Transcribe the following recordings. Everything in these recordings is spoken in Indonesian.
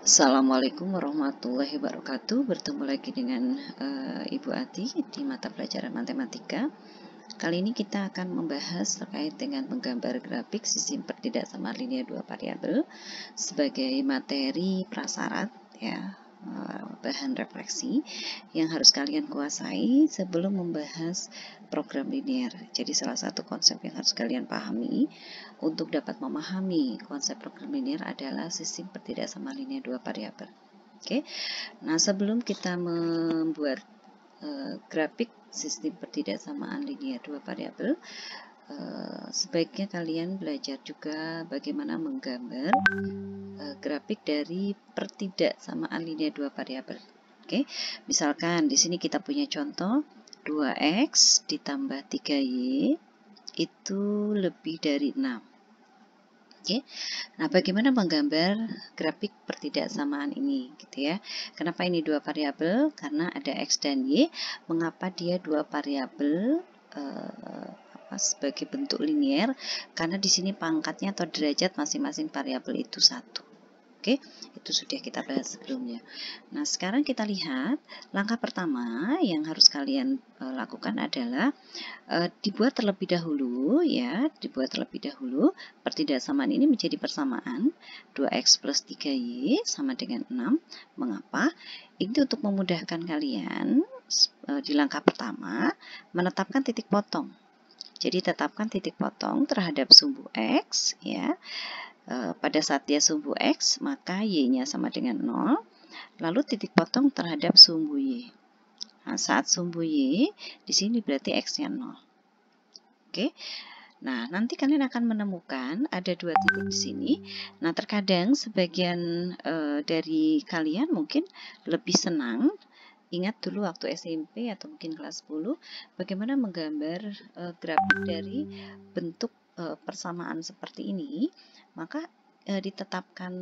Assalamualaikum warahmatullahi wabarakatuh. Bertemu lagi dengan Ibu Ati di mata pelajaran matematika. Kali ini kita akan membahas terkait dengan menggambar grafik sistem pertidaksamaan linear dua variabel sebagai materi prasyarat ya, bahan refleksi yang harus kalian kuasai sebelum membahas program linear. Jadi salah satu konsep yang harus kalian pahami untuk dapat memahami konsep program linear adalah sistem pertidaksamaan linear dua variabel. Oke. Nah, sebelum kita membuat grafik sistem pertidaksamaan linear dua variabel, sebaiknya kalian belajar juga bagaimana menggambar grafik dari pertidaksamaan linear dua variabel. Oke. Misalkan di sini kita punya contoh 2x ditambah 3y itu lebih dari 6. Oke. Nah, bagaimana menggambar grafik pertidaksamaan ini gitu ya. Kenapa ini dua variabel? Karena ada x dan y. Mengapa dia dua variabel sebagai bentuk linear? Karena di sini pangkatnya atau derajat masing-masing variabel itu 1. Oke, itu sudah kita bahas sebelumnya. Nah, sekarang kita lihat langkah pertama yang harus kalian lakukan adalah dibuat terlebih dahulu ya, pertidaksamaan ini menjadi persamaan 2x plus 3y sama dengan 6. Mengapa? Ini untuk memudahkan kalian di langkah pertama menetapkan titik potong. Jadi tetapkan titik potong terhadap sumbu x ya. Pada saat dia sumbu x, maka y-nya sama dengan 0. Lalu titik potong terhadap sumbu y. Nah, saat sumbu y, di sini berarti x-nya 0. Oke. Nah, nanti kalian akan menemukan ada dua titik di sini. Nah, terkadang sebagian dari kalian mungkin lebih senang. Ingat dulu waktu SMP atau mungkin kelas 10, bagaimana menggambar grafik dari bentuk persamaan seperti ini. Maka ditetapkan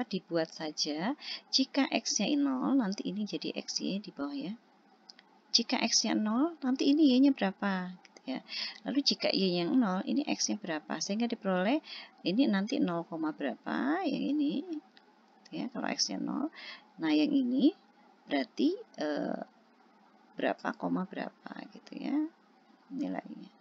dibuat saja jika x-nya 0, nanti ini jadi xy di bawah ya. Jika x-nya 0, nanti ini y-nya berapa gitu ya. Lalu jika y yang 0, ini x-nya berapa? Sehingga diperoleh ini nanti 0, berapa yang ini ya, kalau x-nya 0. Nah, yang ini berarti berapa, berapa gitu ya nilainya.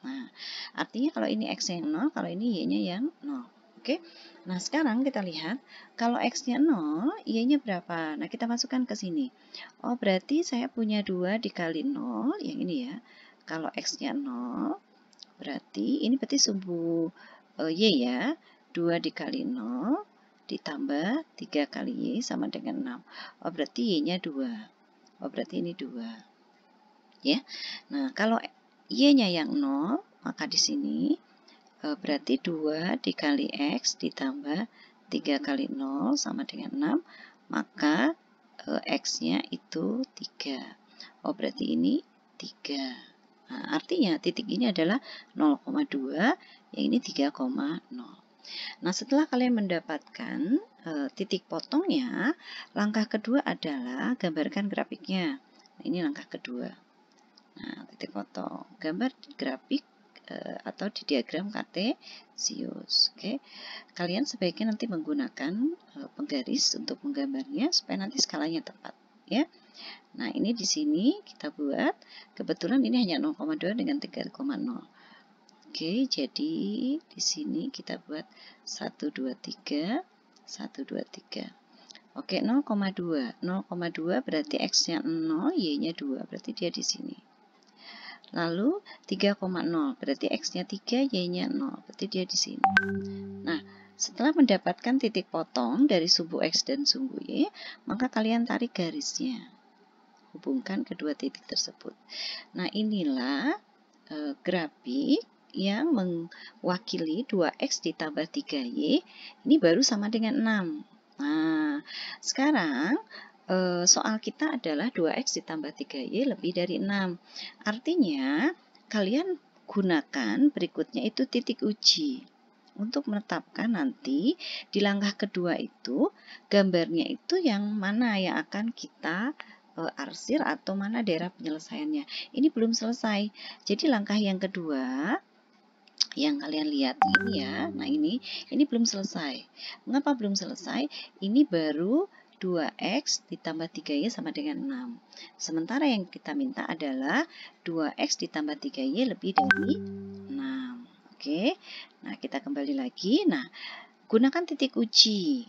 Nah, artinya kalau ini x yang 0, kalau ini y-nya yang 0. Oke. Nah, sekarang kita lihat kalau x-nya 0, y-nya berapa? Nah, kita masukkan ke sini. Oh, berarti saya punya 2 dikali 0, yang ini ya. Kalau x-nya 0, berarti ini berarti sumbu y ya. 2 dikali 0 ditambah 3 kali y sama dengan 6. Oh, berarti y-nya 2. Oh, berarti ini 2. Ya. Nah, kalau y-nya yang 0, maka di sini berarti 2 dikali x ditambah 3 kali 0 sama dengan 6, maka x-nya itu 3. Oh, berarti ini 3. Nah, artinya titik ini adalah 0,2, yang ini 3,0. Nah, setelah kalian mendapatkan titik potongnya, langkah kedua adalah gambarkan grafiknya. Nah, ini langkah kedua. Nah, titik potong. Gambar grafik atau di diagram kartesius. Oke. Kalian sebaiknya nanti menggunakan penggaris untuk menggambarnya supaya nanti skalanya tepat, ya. Nah, ini di sini kita buat. Kebetulan ini hanya 0,2 dengan 3,0. Oke, jadi di sini kita buat 1, 2, 3, 1, 2, 3. Oke, 0,2. 0,2 berarti x-nya 0, y-nya 2. Berarti dia di sini. Lalu 3,0 berarti x-nya 3, y-nya 0. Berarti dia di sini. Nah, setelah mendapatkan titik potong dari sumbu x dan sumbu y, maka kalian tarik garisnya. Hubungkan kedua titik tersebut. Nah, inilah grafik yang mewakili 2x ditambah 3y, ini baru sama dengan 6. Nah, sekarang soal kita adalah 2x ditambah 3y lebih dari 6. Artinya, kalian gunakan berikutnya itu titik uji untuk menetapkan nanti di langkah kedua itu gambarnya itu yang mana yang akan kita arsir atau mana daerah penyelesaiannya. Ini belum selesai. Jadi langkah yang kedua yang kalian lihat ini ya. Nah, ini belum selesai. Mengapa belum selesai? Ini baru 2x ditambah 3y sama dengan 6. Sementara yang kita minta adalah 2x ditambah 3y lebih dari 6. Oke. Nah, kita kembali lagi. Nah, gunakan titik uji.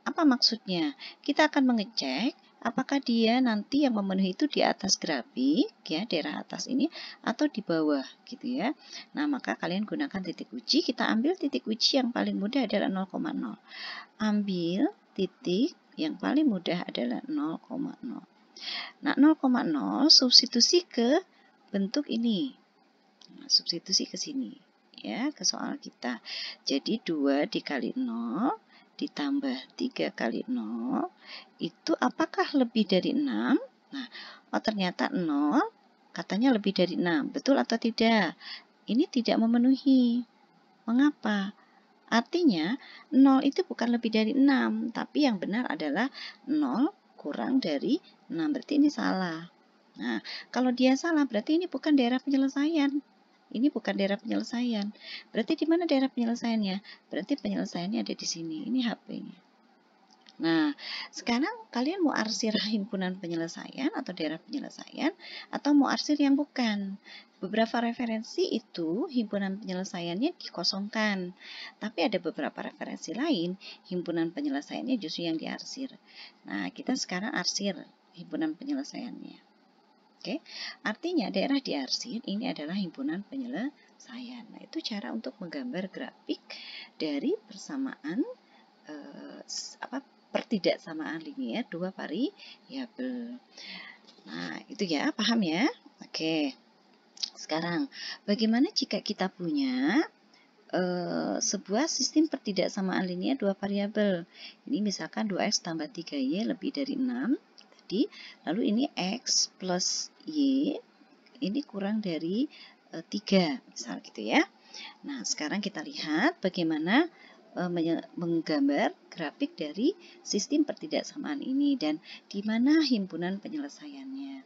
Apa maksudnya? Kita akan mengecek apakah dia nanti yang memenuhi itu di atas grafik, ya, daerah atas ini, atau di bawah, gitu ya. Nah, maka kalian gunakan titik uji. Kita ambil titik uji yang paling mudah adalah 0,0. Ambil titik yang paling mudah adalah 0,0. Nah, 0,0 substitusi ke bentuk ini. Nah, substitusi ke sini, ya, ke soal kita. Jadi 2 dikali 0 ditambah 3 kali 0, itu apakah lebih dari 6? Nah, oh ternyata 0 katanya lebih dari 6. Betul atau tidak? Ini tidak memenuhi. Mengapa? Artinya 0 itu bukan lebih dari 6, tapi yang benar adalah 0 kurang dari 6. Berarti ini salah. Nah, kalau dia salah berarti ini bukan daerah penyelesaian. Ini bukan daerah penyelesaian. Berarti di mana daerah penyelesaiannya? Berarti penyelesaiannya ada di sini. Ini HP-nya. Nah, sekarang kalian mau arsir himpunan penyelesaian atau daerah penyelesaian, atau mau arsir yang bukan. Beberapa referensi itu himpunan penyelesaiannya dikosongkan. Tapi ada beberapa referensi lain, himpunan penyelesaiannya justru yang diarsir. Nah, kita sekarang arsir himpunan penyelesaiannya. Oke, artinya daerah diarsir ini adalah himpunan penyelesaian. Nah, itu cara untuk menggambar grafik dari persamaan pertidaksamaan linier dua variabel. Nah, itu ya, paham ya? Oke. Sekarang, bagaimana jika kita punya sebuah sistem pertidaksamaan linier dua variabel? Ini misalkan 2x tambah 3y lebih dari 6. Lalu ini x plus y ini kurang dari 3, misal gitu ya. Nah, sekarang kita lihat bagaimana menggambar grafik dari sistem pertidaksamaan ini dan di mana himpunan penyelesaiannya.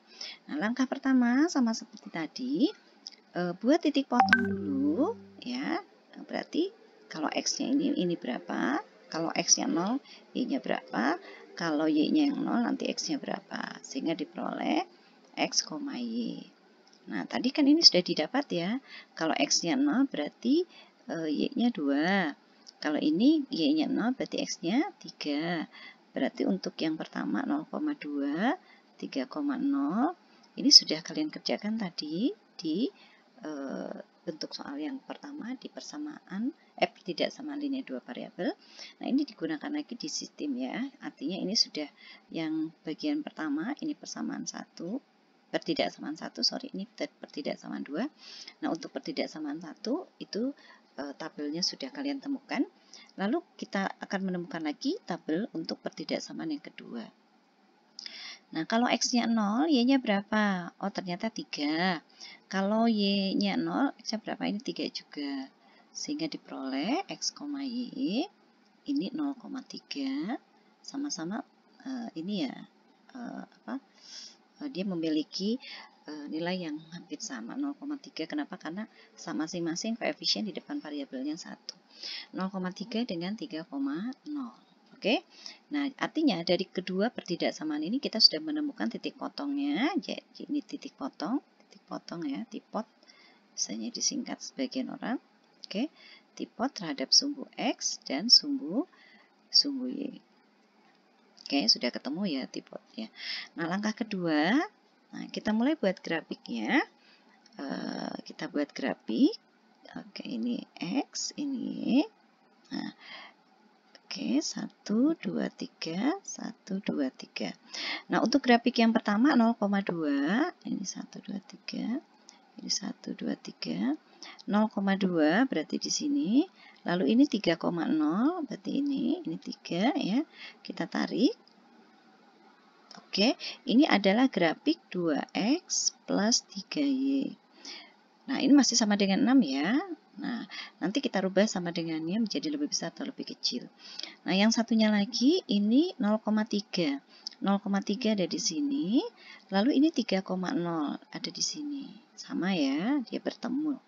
Nah, langkah pertama sama seperti tadi, buat titik potong dulu ya. Berarti kalau x-nya ini berapa? Kalau x-nya 0, y-nya berapa? Kalau y-nya yang 0, nanti x-nya berapa? Sehingga diperoleh x, y. Nah, tadi kan ini sudah didapat ya. Kalau x-nya 0, berarti y-nya 2. Kalau ini y-nya 0, berarti x-nya 3. Berarti untuk yang pertama 0,2, 3,0. Ini sudah kalian kerjakan tadi di bentuk soal yang pertama di persamaan pertidaksamaan linier dua variabel. Nah, ini digunakan lagi di sistem ya. Artinya ini sudah yang bagian pertama, ini persamaan 1, pertidaksamaan 1, ini pertidaksamaan 2. Nah, untuk pertidaksamaan 1 itu tabelnya sudah kalian temukan. Lalu kita akan menemukan lagi tabel untuk pertidaksamaan yang kedua. Nah, kalau x-nya 0, y-nya berapa? Oh, ternyata 3. Kalau y-nya 0, x-nya berapa? Ini 3 juga. Sehingga diperoleh x, y ini 0,3 sama-sama ini ya, dia memiliki nilai yang hampir sama, 0,3. Kenapa? Karena sama masing-masing koefisien di depan variabelnya 1. 0,3 dengan 3,0. Oke, nah artinya dari kedua pertidaksamaan ini kita sudah menemukan titik potongnya. Jadi ini titik potong ya, tipot, misalnya disingkat sebagian orang. Oke, tipot terhadap sumbu x dan sumbu y. Oke, sudah ketemu ya tipotnya. Nah, langkah kedua, nah kita mulai buat grafiknya. Kita buat grafik. Oke, ini x, ini. Nah, oke, 1, 2, 3, 1, 2, 3. Nah, untuk grafik yang pertama 0,2, ini 1, 2, 3, ini 1, 2, 3, 0,2 berarti di sini, lalu ini 3,0, berarti ini 3 ya, kita tarik. Oke, ini adalah grafik 2x plus 3y. Nah, ini masih sama dengan 6 ya. Nah, nanti kita rubah sama dengannya menjadi lebih besar atau lebih kecil. Nah, yang satunya lagi ini 0,3. 0,3 ada di sini. Lalu ini 3,0 ada di sini. Sama ya, dia bertemu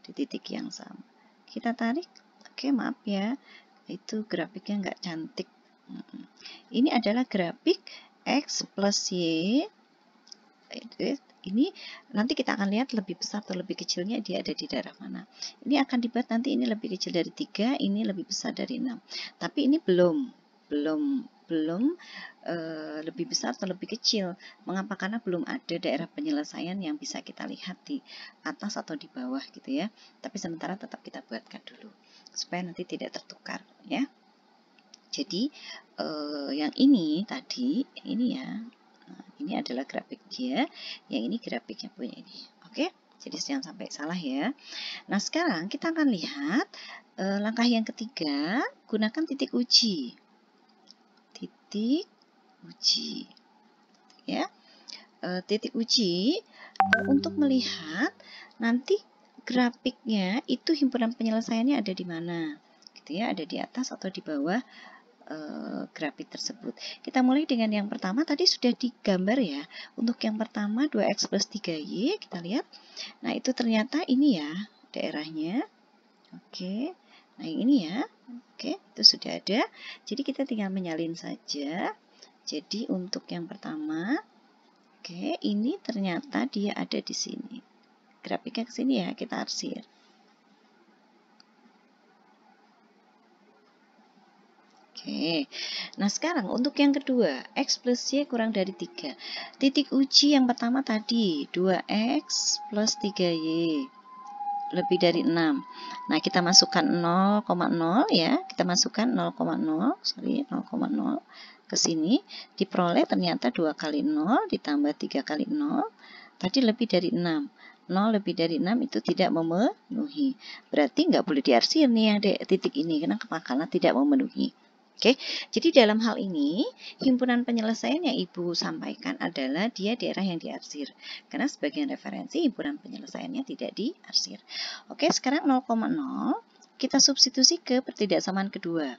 di titik yang sama. Kita tarik, oke maaf ya, itu grafiknya nggak cantik. Ini adalah grafik X plus Y. Ini nanti kita akan lihat lebih besar atau lebih kecilnya dia ada di daerah mana. Ini akan dibuat nanti ini lebih kecil dari 3, ini lebih besar dari 6. Tapi ini belum lebih besar atau lebih kecil. Mengapa? Karena belum ada daerah penyelesaian yang bisa kita lihat di atas atau di bawah gitu ya. Tapi sementara tetap kita buatkan dulu supaya nanti tidak tertukar ya. Jadi yang ini tadi ini ya. Nah, ini adalah grafik dia, yang ini grafiknya punya ini. Oke, jadi jangan sampai salah ya. Nah, sekarang kita akan lihat langkah yang ketiga, gunakan titik uji. Titik uji. Ya. Titik uji untuk melihat nanti grafiknya itu himpunan penyelesaiannya ada di mana. Gitu ya, ada di atas atau di bawah grafik tersebut. Kita mulai dengan yang pertama, tadi sudah digambar ya. Untuk yang pertama 2x plus 3y, kita lihat. Nah, itu ternyata ini ya daerahnya. Oke. Nah, yang ini ya. Oke, itu sudah ada. Jadi kita tinggal menyalin saja. Jadi untuk yang pertama, oke, ini ternyata dia ada di sini. Grafiknya ke sini ya, kita arsir. Oke, nah sekarang untuk yang kedua, X plus Y kurang dari 3. Titik uji yang pertama tadi, 2X plus 3Y, lebih dari 6. Nah, kita masukkan 0,0 ya, kita masukkan 0,0 ke sini, diperoleh ternyata 2 kali 0 ditambah 3 kali 0, tadi lebih dari 6. 0 lebih dari 6 itu tidak memenuhi. Berarti nggak boleh diarsir nih yang titik ini, karena tidak memenuhi. Oke, jadi dalam hal ini, himpunan penyelesaian yang Ibu sampaikan adalah dia daerah yang diarsir. Karena sebagian referensi, himpunan penyelesaiannya tidak diarsir. Oke, sekarang 0,0 kita substitusi ke pertidaksamaan kedua.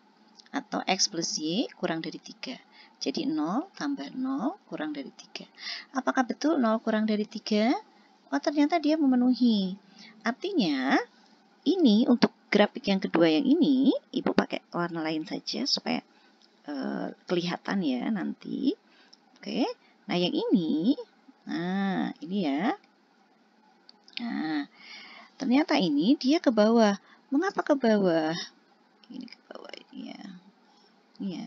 Atau X plus Y kurang dari 3. Jadi 0 tambah 0 kurang dari 3. Apakah betul 0 kurang dari 3? Oh, ternyata dia memenuhi. Artinya, ini untuk grafik yang kedua yang ini, Ibu pakai warna lain saja supaya kelihatan ya nanti. Oke, nah yang ini, nah ini ya. Nah, ternyata ini dia ke bawah. Mengapa ke bawah? Ini ke bawah ini ya. Ini ya.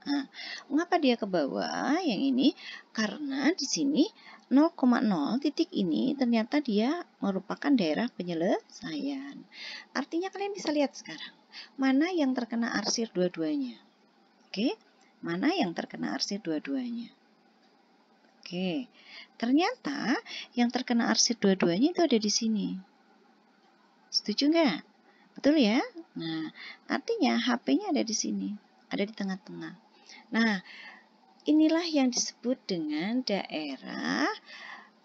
Nah, mengapa dia ke bawah yang ini? Karena di sini 0,0 titik ini ternyata dia merupakan daerah penyelesaian. Artinya kalian bisa lihat sekarang, mana yang terkena arsir dua-duanya. Oke, mana yang terkena arsir dua-duanya. Oke, ternyata yang terkena arsir dua-duanya itu ada di sini. Setuju nggak? Betul ya? Nah, artinya HP-nya ada di sini, ada di tengah-tengah. Nah, inilah yang disebut dengan daerah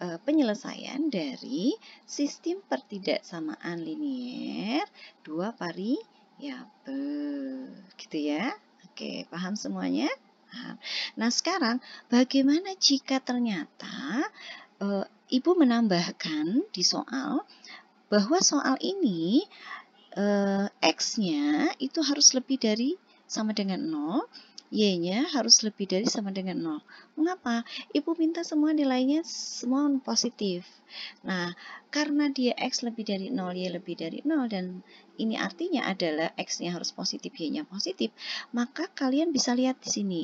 penyelesaian dari sistem pertidaksamaan linier dua variabel. Gitu ya. Oke, paham semuanya? Nah, sekarang bagaimana jika ternyata Ibu menambahkan di soal bahwa soal ini X-nya itu harus lebih dari sama dengan 0, Y-nya harus lebih dari sama dengan 0. Mengapa? Ibu minta semua nilainya semua positif. Nah, karena dia X lebih dari 0, Y lebih dari 0, dan ini artinya adalah X-nya harus positif, Y-nya positif, maka kalian bisa lihat di sini.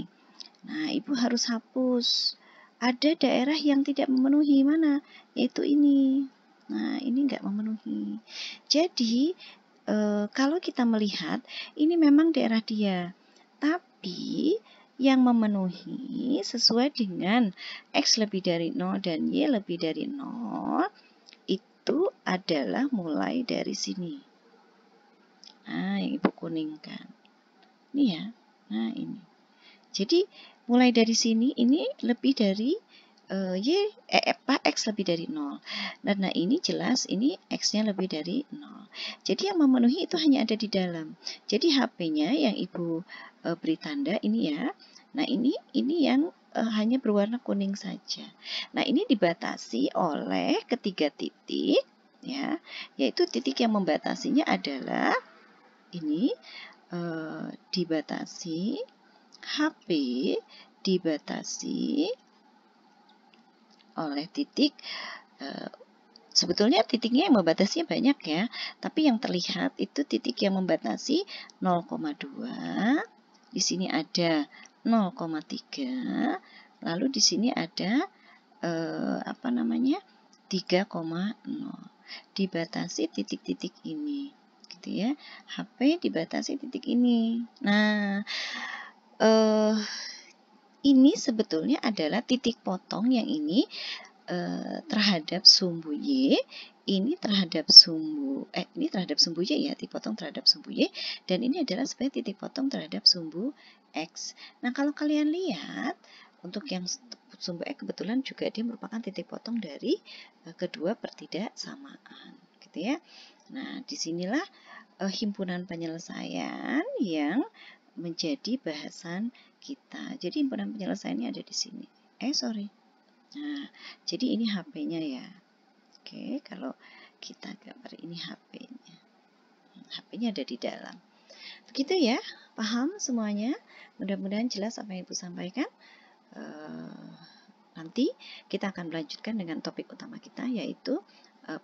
Nah, Ibu harus hapus. Ada daerah yang tidak memenuhi, mana? Yaitu ini. Nah, ini nggak memenuhi. Jadi, kalau kita melihat, ini memang daerah dia. Tapi, yang memenuhi sesuai dengan X lebih dari 0 dan Y lebih dari 0, itu adalah mulai dari sini. Nah, yang Ibu kuningkan. Ini ya. Nah, ini. Jadi, mulai dari sini, ini lebih dari X lebih dari 0. Dan nah ini jelas ini X-nya lebih dari 0. Jadi yang memenuhi itu hanya ada di dalam. Jadi HP-nya yang Ibu beri tanda ini ya. Nah ini yang hanya berwarna kuning saja. Nah ini dibatasi oleh ketiga titik ya, yaitu titik yang membatasinya adalah ini dibatasi HP dibatasi oleh titik sebetulnya titiknya yang membatasinya banyak ya, tapi yang terlihat itu titik yang membatasi 0,2, di sini ada 0,3, lalu di sini ada 3,0. Dibatasi titik-titik ini, gitu ya. HP dibatasi titik ini. Nah, ini sebetulnya adalah titik potong yang ini terhadap sumbu Y, ini terhadap sumbu Y ya, titik potong terhadap sumbu Y, dan ini adalah sebagai titik potong terhadap sumbu X. Nah, kalau kalian lihat, untuk yang sumbu X kebetulan juga dia merupakan titik potong dari kedua pertidaksamaan, gitu ya. Nah, disinilah himpunan penyelesaian yang menjadi bahasan kita. Jadi himpunan penyelesaiannya ada di sini. Nah, jadi ini HP-nya ya. Oke, kalau kita gambar ini HP-nya. HP-nya ada di dalam. Begitu ya, paham semuanya? Mudah-mudahan jelas apa yang Ibu sampaikan. Nanti kita akan melanjutkan dengan topik utama kita, yaitu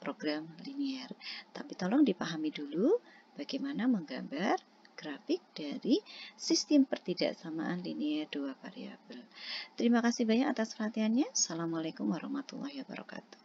program linear. Tapi tolong dipahami dulu bagaimana menggambar grafik dari sistem pertidaksamaan linear dua variabel. Terima kasih banyak atas perhatiannya. Assalamualaikum warahmatullahi wabarakatuh.